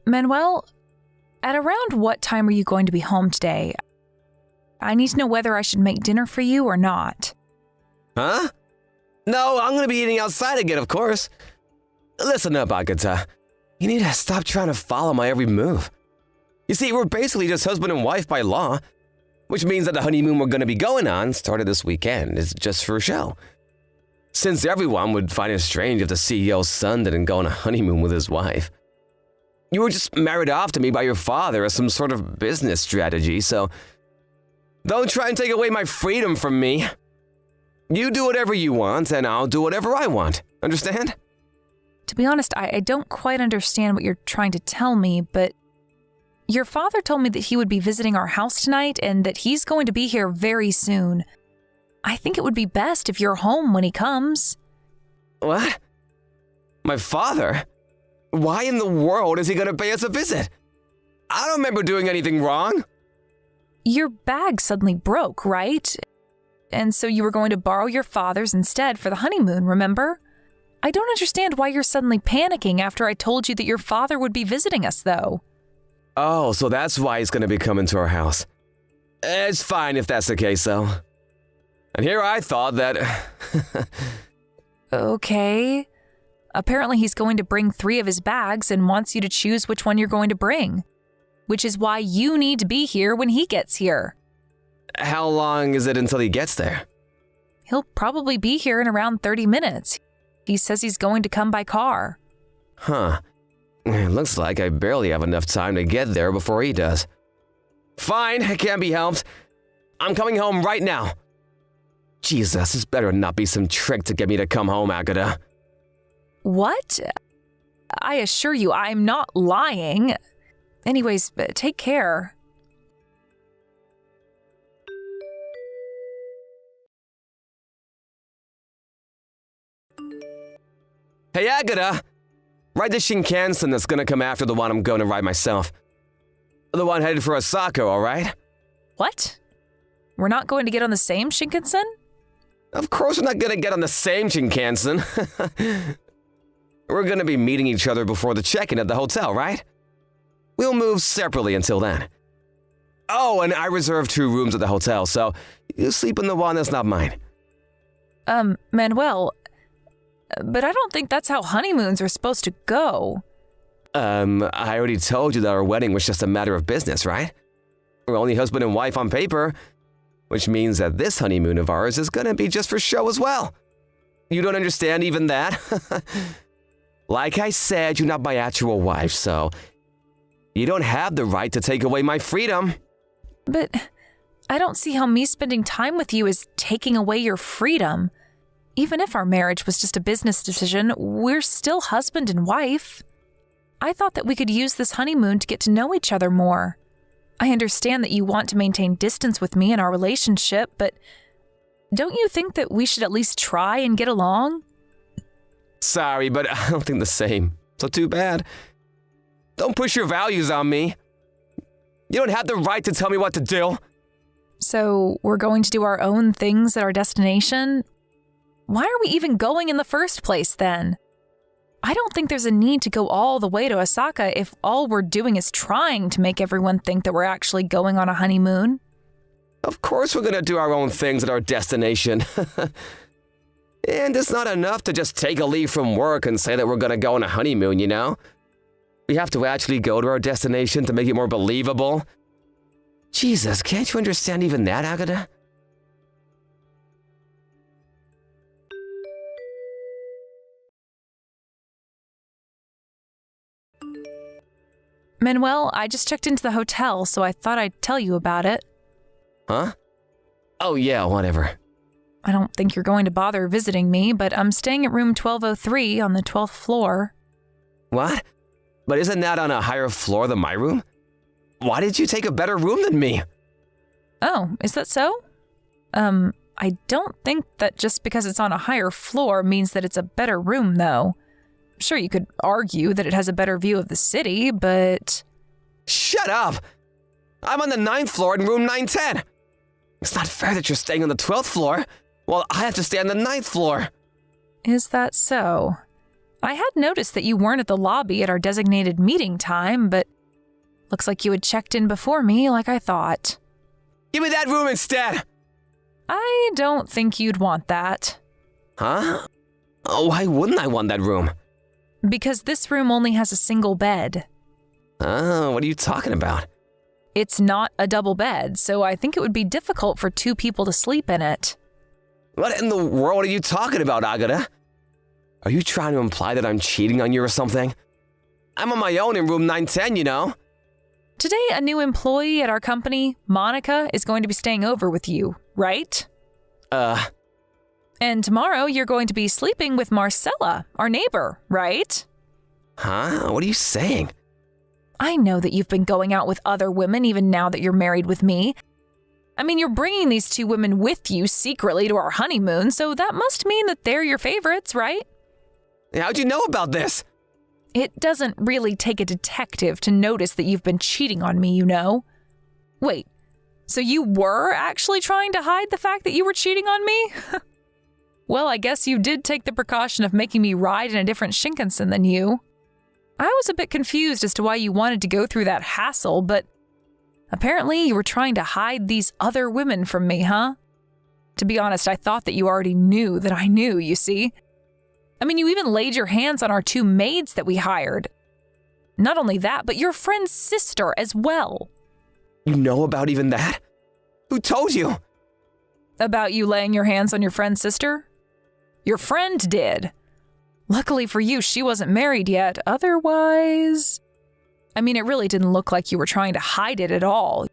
Manuel, at around what time are you going to be home today? I need to know whether I should make dinner for you or not. Huh? No, I'm gonna be eating outside again, of course. Listen up, Agatha. You need to stop trying to follow my every move. You see, we're basically just husband and wife by law, which means that the honeymoon we're gonna be going on, started this weekend, is just for show. Since everyone would find it strange if the CEO's son didn't go on a honeymoon with his wife. You were just married off to me by your father as some sort of business strategy, so don't try and take away my freedom from me. You do whatever you want, and I'll do whatever I want. Understand? To be honest, I don't quite understand what you're trying to tell me, but your father told me that he would be visiting our house tonight and that he's going to be here very soon. I think it would be best if you're home when he comes. What? My father? Why in the world is he going to pay us a visit? I don't remember doing anything wrong. Your bag suddenly broke, right? And so you were going to borrow your father's instead for the honeymoon, remember? I don't understand why you're suddenly panicking after I told you that your father would be visiting us, though. Oh, so that's why he's going to be coming to our house. It's fine if that's the case, though. And here I thought that... Okay. Apparently he's going to bring 3 of his bags and wants you to choose which one you're going to bring. Which is why you need to be here when he gets here. How long is it until he gets there? He'll probably be here in around 30 minutes. He says he's going to come by car. Huh. It looks like I barely have enough time to get there before he does. Fine, it can't be helped. I'm coming home right now. Jesus, this better not be some trick to get me to come home, Agatha. What? I assure you, I'm not lying. Anyways, take care. Hey, Agatha! Ride the Shinkansen that's gonna come after the one I'm going to ride myself. The one headed for Osaka, alright? What? We're not going to get on the same Shinkansen? Of course we're not gonna get on the same Shinkansen. We're gonna be meeting each other before the check-in at the hotel, right? We'll move separately until then. Oh, and I reserved 2 rooms at the hotel, so you sleep in the one that's not mine. Manuel, but I don't think that's how honeymoons are supposed to go. I already told you that our wedding was just a matter of business, right? We're only husband and wife on paper, which means that this honeymoon of ours is gonna be just for show as well. You don't understand even that? Like I said, you're not my actual wife, so you don't have the right to take away my freedom. But I don't see how me spending time with you is taking away your freedom. Even if our marriage was just a business decision, we're still husband and wife. I thought that we could use this honeymoon to get to know each other more. I understand that you want to maintain distance with me in our relationship, but don't you think that we should at least try and get along? Sorry, but I don't think the same. So too bad. Don't push your values on me. You don't have the right to tell me what to do. So we're going to do our own things at our destination? Why are we even going in the first place then? I don't think there's a need to go all the way to Osaka if all we're doing is trying to make everyone think that we're actually going on a honeymoon. Of course we're gonna do our own things at our destination. And it's not enough to just take a leave from work and say that we're gonna go on a honeymoon, you know? We have to actually go to our destination to make it more believable. Jesus, can't you understand even that, Agatha? Manuel, I just checked into the hotel, so I thought I'd tell you about it. Huh? Oh yeah, whatever. I don't think you're going to bother visiting me, but I'm staying at room 1203 on the 12th floor. What? But isn't that on a higher floor than my room? Why did you take a better room than me? Oh, is that so? I don't think that just because it's on a higher floor means that it's a better room, though. Sure, you could argue that it has a better view of the city, but... Shut up! I'm on the 9th floor in room 910. It's not fair that you're staying on the 12th floor, while I have to stay on the 9th floor. Is that so? I had noticed that you weren't at the lobby at our designated meeting time, but looks like you had checked in before me like I thought. Give me that room instead! I don't think you'd want that. Huh? Oh, why wouldn't I want that room? Because this room only has a single bed. Oh, what are you talking about? It's not a double bed, so I think it would be difficult for two people to sleep in it. What in the world are you talking about, Agata? Are you trying to imply that I'm cheating on you or something? I'm on my own in room 910, you know? Today, a new employee at our company, Monica, is going to be staying over with you, right? And tomorrow, you're going to be sleeping with Marcella, our neighbor, right? Huh? What are you saying? I know that you've been going out with other women even now that you're married with me. I mean, you're bringing these two women with you secretly to our honeymoon, so that must mean that they're your favorites, right? How'd you know about this? It doesn't really take a detective to notice that you've been cheating on me, you know? Wait, so you were actually trying to hide the fact that you were cheating on me? Well, I guess you did take the precaution of making me ride in a different Shinkansen than you. I was a bit confused as to why you wanted to go through that hassle, but apparently you were trying to hide these other women from me, huh? To be honest, I thought that you already knew that I knew, you see? I mean, you even laid your hands on our two maids that we hired. Not only that, but your friend's sister as well. You know about even that? Who told you? About you laying your hands on your friend's sister? Your friend did. Luckily for you, she wasn't married yet. Otherwise, I mean, it really didn't look like you were trying to hide it at all.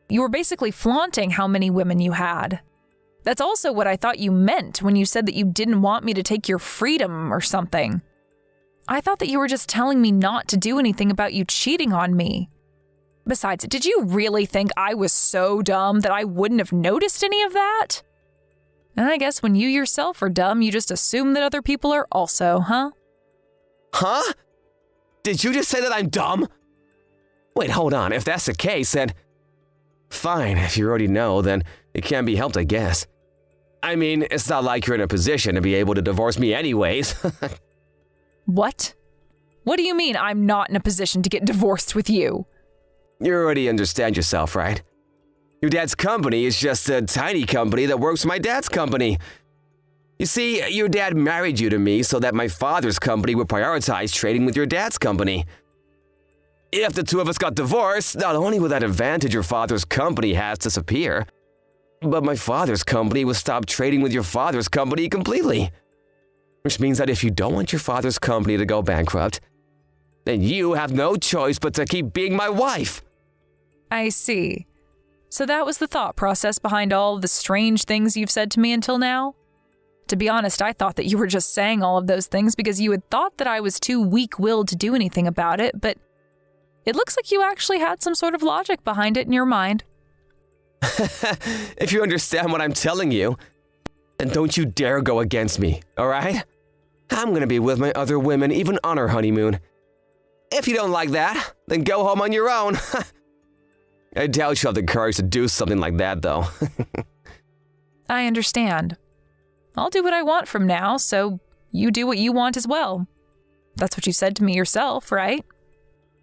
You were basically flaunting how many women you had. That's also what I thought you meant when you said that you didn't want me to take your freedom or something. I thought that you were just telling me not to do anything about you cheating on me. Besides, did you really think I was so dumb that I wouldn't have noticed any of that? And I guess when you yourself are dumb, you just assume that other people are also, huh? Huh? Did you just say that I'm dumb? Wait, hold on. If that's the case, then... Fine, if you already know, then it can't be helped, I guess. I mean, it's not like you're in a position to be able to divorce me anyways. What? What do you mean I'm not in a position to get divorced with you? You already understand yourself, right? Your dad's company is just a tiny company that works for my dad's company. You see, your dad married you to me so that my father's company would prioritize trading with your dad's company. If the two of us got divorced, not only would that advantage your father's company has disappear, but my father's company would stop trading with your father's company completely. Which means that if you don't want your father's company to go bankrupt, then you have no choice but to keep being my wife. I see. So that was the thought process behind all of the strange things you've said to me until now? To be honest, I thought that you were just saying all of those things because you had thought that I was too weak-willed to do anything about it, but it looks like you actually had some sort of logic behind it in your mind. If you understand what I'm telling you, then don't you dare go against me, all right? I'm gonna be with my other women even on our honeymoon. If you don't like that, then go home on your own. I doubt you'll have the courage to do something like that, though. I understand. I'll do what I want from now, so you do what you want as well. That's what you said to me yourself, right?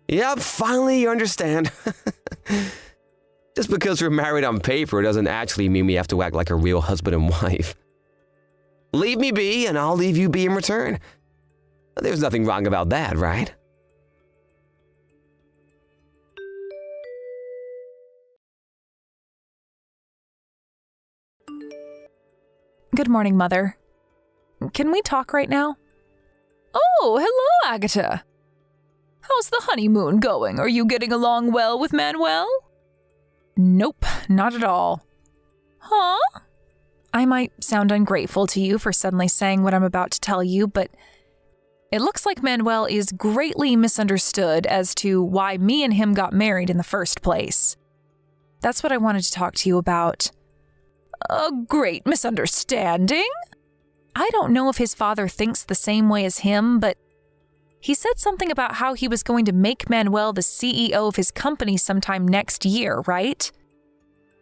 Yep, finally you understand. Just because we're married on paper doesn't actually mean we have to act like a real husband and wife. Leave me be, and I'll leave you be in return. There's nothing wrong about that, right? Good morning, Mother. Can we talk right now? Oh, hello, Agatha. How's the honeymoon going? Are you getting along well with Manuel? Nope, not at all. Huh? I might sound ungrateful to you for suddenly saying what I'm about to tell you, but it looks like Manuel is greatly misunderstood as to why me and him got married in the first place. That's what I wanted to talk to you about. A great misunderstanding? I don't know if his father thinks the same way as him, but he said something about how he was going to make Manuel the CEO of his company sometime next year, right?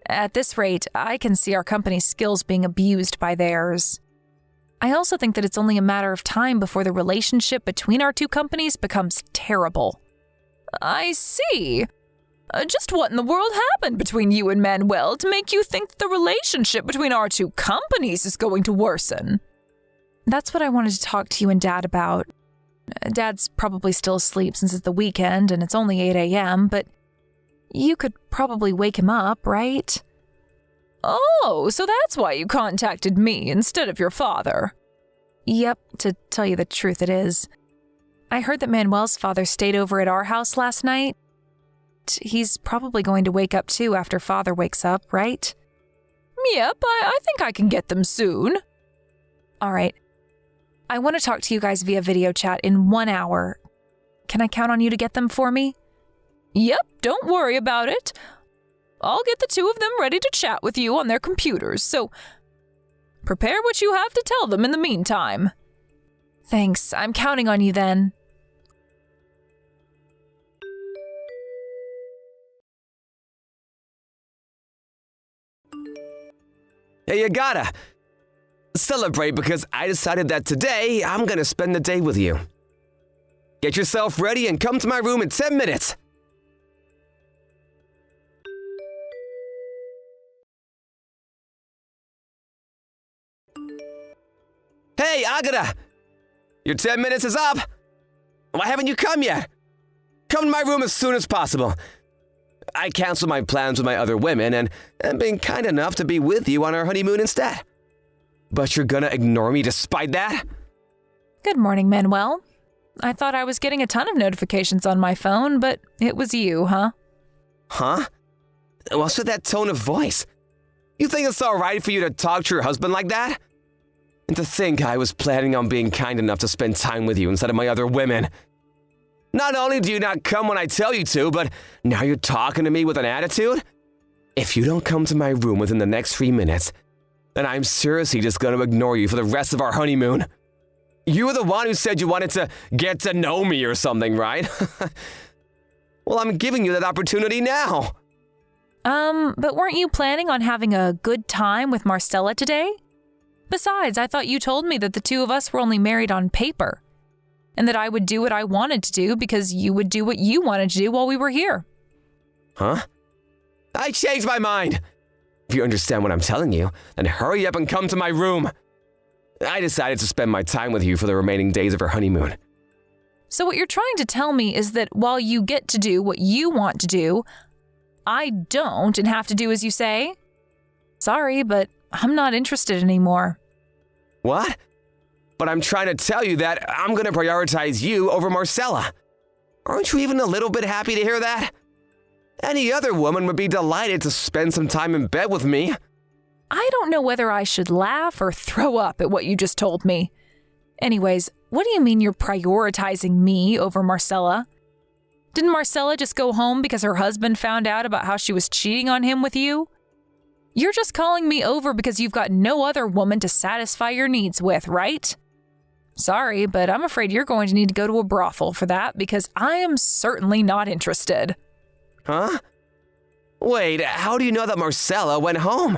At this rate, I can see our company's skills being abused by theirs. I also think that it's only a matter of time before the relationship between our two companies becomes terrible. I see. Just what in the world happened between you and Manuel to make you think that the relationship between our two companies is going to worsen? That's what I wanted to talk to you and Dad about. Dad's probably still asleep since it's the weekend and it's only 8 a.m., but you could probably wake him up, right? Oh, so that's why you contacted me instead of your father. Yep, to tell you the truth it is. I heard that Manuel's father stayed over at our house last night. He's probably going to wake up too after Father wakes up, right? Yep, I think I can get them soon. All right. I want to talk to you guys via video chat in 1 hour. Can I count on you to get them for me? Yep, don't worry about it. I'll get the two of them ready to chat with you on their computers, so prepare what you have to tell them in the meantime. Thanks, I'm counting on you then. Hey, you gotta celebrate because I decided that today I'm gonna spend the day with you. Get yourself ready and come to my room in 10 minutes. Hey, Agata! Your 10 minutes is up! Why haven't you come yet? Come to my room as soon as possible. I canceled my plans with my other women and am being kind enough to be with you on our honeymoon instead. But you're gonna ignore me despite that? Good morning, Manuel. I thought I was getting a ton of notifications on my phone, but it was you, huh? Huh? What's with that tone of voice? You think it's alright for you to talk to your husband like that? And to think I was planning on being kind enough to spend time with you instead of my other women. Not only do you not come when I tell you to, but now you're talking to me with an attitude? If you don't come to my room within the next 3 minutes, then I'm seriously just going to ignore you for the rest of our honeymoon. You were the one who said you wanted to get to know me or something, right? Well, I'm giving you that opportunity now. But weren't you planning on having a good time with Marcella today? Besides, I thought you told me that the two of us were only married on paper, and that I would do what I wanted to do because you would do what you wanted to do while we were here. Huh? I changed my mind. If you understand what I'm telling you, then hurry up and come to my room. I decided to spend my time with you for the remaining days of our honeymoon. So what you're trying to tell me is that while you get to do what you want to do, I don't and have to do as you say? Sorry, but I'm not interested anymore. What? But I'm trying to tell you that I'm going to prioritize you over Marcella. Aren't you even a little bit happy to hear that? Any other woman would be delighted to spend some time in bed with me. I don't know whether I should laugh or throw up at what you just told me. Anyways, what do you mean you're prioritizing me over Marcella? Didn't Marcella just go home because her husband found out about how she was cheating on him with you? You're just calling me over because you've got no other woman to satisfy your needs with, right? Sorry, but I'm afraid you're going to need to go to a brothel for that because I am certainly not interested. Huh? Wait, how do you know that Marcella went home?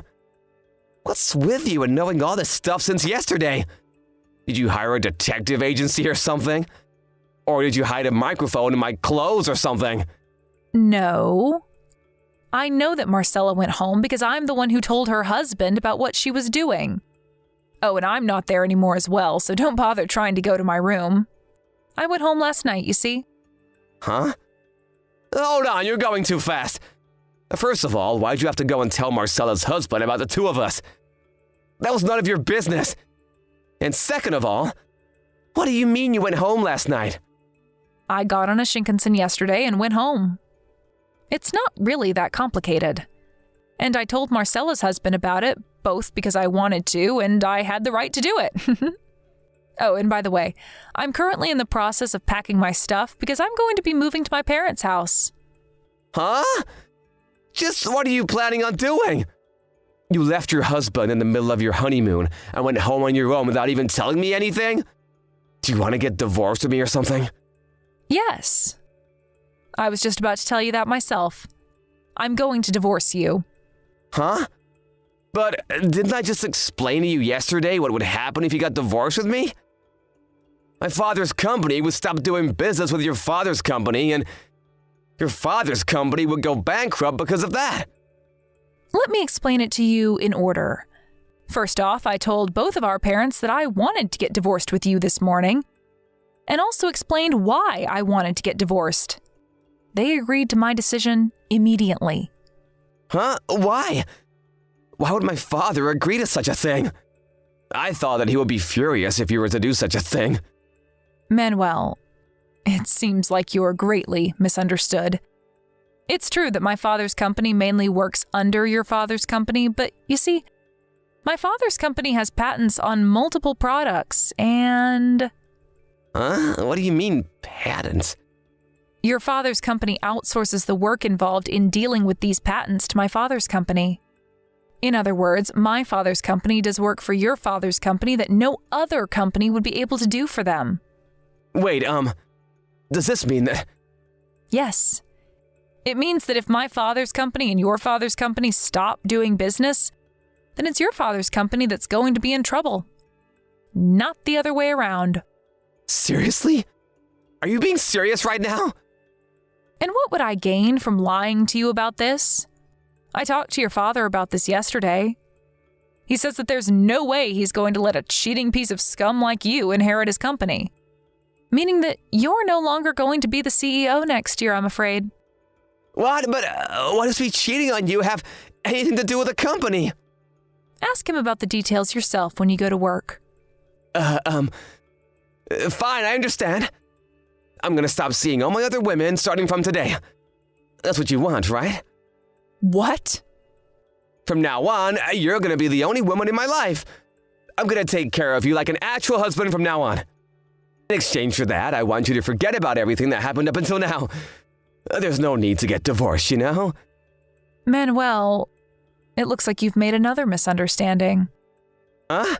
What's with you and knowing all this stuff since yesterday? Did you hire a detective agency or something? Or did you hide a microphone in my clothes or something? No. I know that Marcella went home because I'm the one who told her husband about what she was doing. Oh, and I'm not there anymore as well, so don't bother trying to go to my room. I went home last night, you see. Huh? Hold on, you're going too fast. First of all, why'd you have to go and tell Marcella's husband about the two of us? That was none of your business. And second of all, what do you mean you went home last night? I got on a Shinkansen yesterday and went home. It's not really that complicated. And I told Marcella's husband about it, both because I wanted to and I had the right to do it. Oh, and by the way, I'm currently in the process of packing my stuff because I'm going to be moving to my parents' house. Huh? Just what are you planning on doing? You left your husband in the middle of your honeymoon and went home on your own without even telling me anything? Do you want to get divorced with me or something? Yes. I was just about to tell you that myself. I'm going to divorce you. Huh? But didn't I just explain to you yesterday what would happen if you got divorced with me? My father's company would stop doing business with your father's company, and your father's company would go bankrupt because of that. Let me explain it to you in order. First off, I told both of our parents that I wanted to get divorced with you this morning, and also explained why I wanted to get divorced. They agreed to my decision immediately. Huh? Why? Why would my father agree to such a thing? I thought that he would be furious if you were to do such a thing. Manuel, it seems like you're greatly misunderstood. It's true that my father's company mainly works under your father's company, but you see, my father's company has patents on multiple products and... Huh? What do you mean, patents? Your father's company outsources the work involved in dealing with these patents to my father's company. In other words, my father's company does work for your father's company that no other company would be able to do for them. Wait, does this mean that... Yes. It means that if my father's company and your father's company stop doing business, then it's your father's company that's going to be in trouble. Not the other way around. Seriously? Are you being serious right now? And what would I gain from lying to you about this? I talked to your father about this yesterday. He says that there's no way he's going to let a cheating piece of scum like you inherit his company. Meaning that you're no longer going to be the CEO next year, I'm afraid. What? But what does me cheating on you have anything to do with the company? Ask him about the details yourself when you go to work. Fine, I understand. I'm gonna stop seeing all my other women starting from today. That's what you want, right? What? From now on, you're gonna be the only woman in my life. I'm gonna take care of you like an actual husband from now on. In exchange for that, I want you to forget about everything that happened up until now. There's no need to get divorced, you know? Manuel, it looks like you've made another misunderstanding. Huh?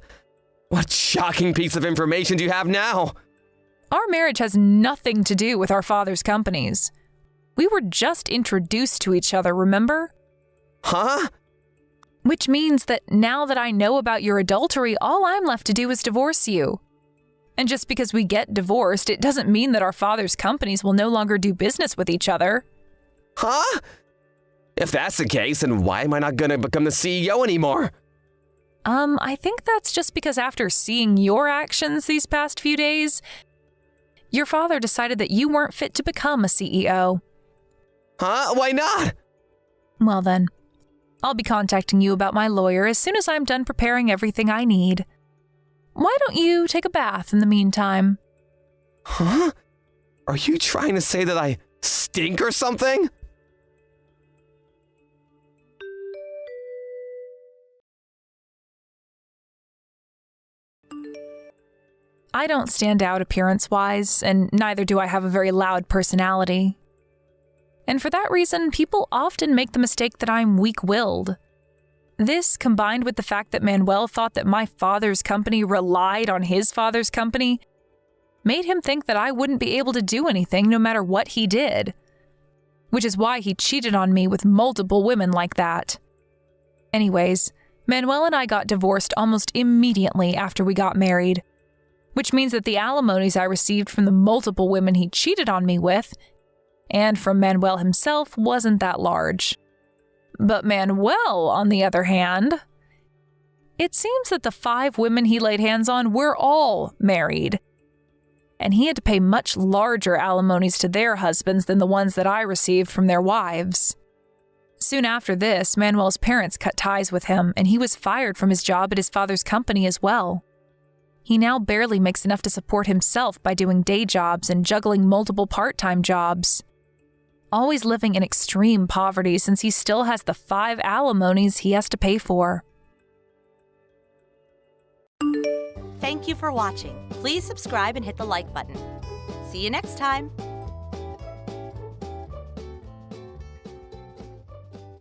What shocking piece of information do you have now? Our marriage has nothing to do with our father's companies. We were just introduced to each other, remember? Huh? Which means that now that I know about your adultery, all I'm left to do is divorce you. And just because we get divorced, it doesn't mean that our father's companies will no longer do business with each other. Huh? If that's the case, then why am I not gonna become the CEO anymore? I think that's just because after seeing your actions these past few days, your father decided that you weren't fit to become a CEO. Huh? Why not? Well then, I'll be contacting you about my lawyer as soon as I'm done preparing everything I need. Why don't you take a bath in the meantime? Huh? Are you trying to say that I stink or something? I don't stand out appearance-wise, and neither do I have a very loud personality. And for that reason, people often make the mistake that I'm weak-willed. This, combined with the fact that Manuel thought that my father's company relied on his father's company, made him think that I wouldn't be able to do anything no matter what he did. Which is why he cheated on me with multiple women like that. Anyways, Manuel and I got divorced almost immediately after we got married. Which means that the alimonies I received from the multiple women he cheated on me with, and from Manuel himself, wasn't that large. But Manuel, on the other hand, it seems that the 5 women he laid hands on were all married. And he had to pay much larger alimonies to their husbands than the ones that I received from their wives. Soon after this, Manuel's parents cut ties with him, and he was fired from his job at his father's company as well. He now barely makes enough to support himself by doing day jobs and juggling multiple part-time jobs. Always living in extreme poverty since he still has the 5 alimonies he has to pay for. Thank you for watching. Please subscribe and hit the like button. See you next time.